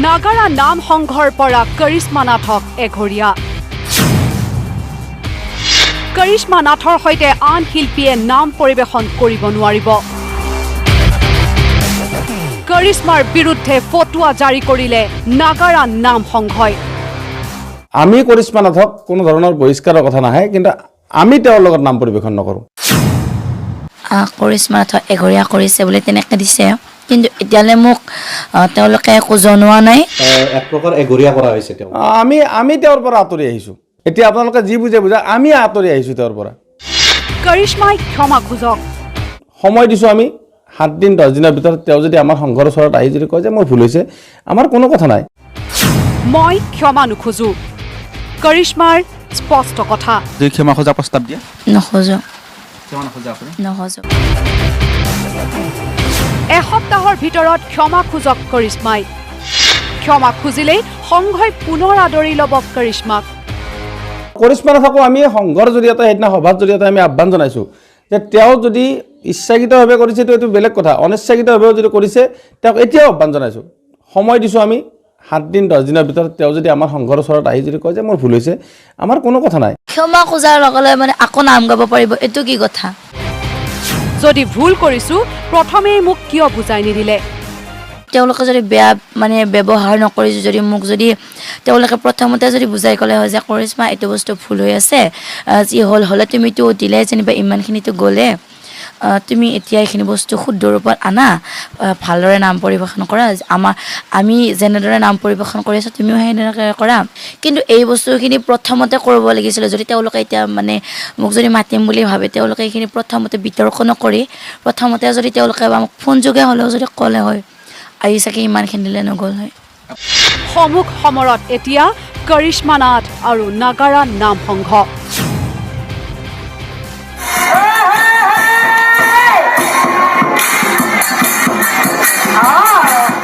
নাগাৰা নাম সংঘৰ পৰা কৰিশ্মা নাথক এঘৰীয়া কৰিশ্মা নাথৰ সৈতে আন শিল্পীয়ে নাম পৰিৱেশন কৰিব নোৱাৰিব কৰিশ্মাৰ বিৰুদ্ধে ফটোৱা জাৰি কৰিলে নাগাৰা নাম সংঘই আমি কৰিশ্মা নাথক কোনো ধৰণৰ বহিষ্কাৰৰ কথা নাহে কিন্তু আমি তেওঁৰ লগত নাম পৰিৱেশন নকৰো কৰিশ্মা নাথক এঘৰীয়া কৰিছে বুলি তেনেকৈ দিছে কিন্তু এতিয়ালে মোক তেওঁলোকে একো জনোৱা নাই এক প্ৰকাৰ এঘৰীয়া কৰা হৈছে তেওঁ আমি তেওঁৰ পৰা আঁতৰি আহিছো এতিয়া আপোনালোকে যি বুজে বুজা আমি আঁতৰি আহিছো তেওঁৰ পৰা কৰিশ্মাই ক্ষমা খোজক সময় দিছো আমি 7 দিন 10 দিনৰ ভিতৰত তেওঁ যদি আমাৰ সংঘৰ ওচৰত আহি যদি কয় যে মোৰ ভুল হৈছে আমাৰ কোনো কথা নাই মই ক্ষমা নুখোজো কৰিশ্মাৰ স্পষ্ট কথা দুই ক্ষমা খোজা প্ৰস্তাৱ দিয়া নখোজো ক্ষমা নখোজা আপুনি নখোজো এসপ্তাহৰ ভিতৰত ক্ষমা খোজক কৰিশ্মাই ক্ষমা খুজিলেই সংঘই পুনৰ আদৰি ল'ব কৰিশ্মাক কৰিশ্মা নাথকো আমি সংঘৰ জৰিয়তে সেইদিনা সভাৰ জৰিয়তে আমি আহ্বান জনাইছো যে তেওঁ যদি ইচ্ছাকৃতভাৱে কৰিছে তো এইটো বেলেগ কথা অনিচ্ছাকৃতভাৱেও যদি কৰিছে তেওঁক এতিয়াও আহ্বান জনাইছো সময় দিছো আমি 7 দিন 10 দিনৰ ভিতৰত তেওঁ যদি আমাৰ সংঘৰ ওচৰত আহি যদি কয় যে মোৰ ভুল হৈছে আমাৰ কোনো কথা নাই ক্ষমা খোজাৰ লগে মানে আকৌ নাম গাব পাৰিব এইটো কি কথা যদি ভুল কৰিছো প্ৰথমেই মোক কিয় বুজাই নিদিলে তেওঁলোকে যদি বেয়া মানে ব্যৱহাৰ নকৰি যদি মোক যদি তেওঁলোকে প্ৰথমতে যদি বুজাই ক'লে হয় যে কৰিশ্মা এইটো বস্তু ভুল হৈ আছে যি হ'লে তুমিতো দিলে যেনিবা ইমানখিনিতো গ'লে তুমি এতিয়া এইখিনি বস্তু শুদ্ধ ৰূপত আনা ভালদৰে নাম পৰিৱেশন কৰা আমি যেনেদৰে নাম পৰিৱেশন কৰি আছোঁ তুমিও সেনেদৰে কৰা কিন্তু এই বস্তুখিনি প্ৰথমতে কৰিব লাগিছিলে যদি তেওঁলোকে এতিয়া মানে মোক যদি মাতিম বুলি ভাবে তেওঁলোকে এইখিনি প্ৰথমতে বিতৰ্ক নকৰি প্ৰথমতে যদি তেওঁলোকে মোক ফোন যোগে হ'লেও যদি ক'লে হয় আহি চাগে ইমানখিনিলে নগ'ল হয় সমুখ সমৰত এতিয়া কৰিশ্মা নাথ আৰু নাগাৰা নাম সংঘ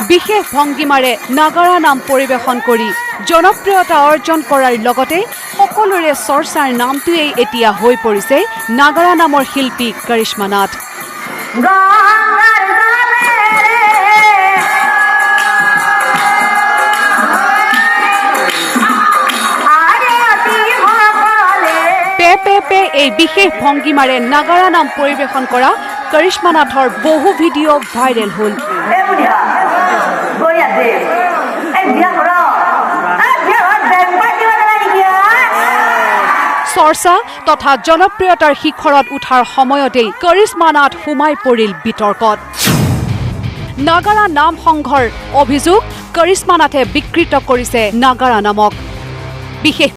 বিশেষ ভংগীমাৰে নাগাৰা নাম পৰিৱেশন কৰি জনপ্ৰিয়তা অৰ্জন কৰাৰ লগতে সকলোৰে চৰ্চাৰ নামটোৱেই এতিয়া হৈ পৰিছে নাগাৰা নামৰ শিল্পী কৰিশ্মা নাথ পে এই বিশেষ ভংগীমাৰে নাগাৰা নাম পৰিৱেশন কৰা কৰিশ্মা নাথৰ বহু ভিডিঅ' ভাইৰেল হ'ল চৰ্চা তথা জনপ্ৰিয়তাৰ শিখৰত উঠাৰ সময়তেই কৰিশ্মা নাথ সোমাই পৰিল বিতৰ্কত নাগাৰা নাম সংঘৰ অভিযোগ কৰিশ্মা নাথে বিকৃত কৰিছে নাগাৰা নামক বিশেষ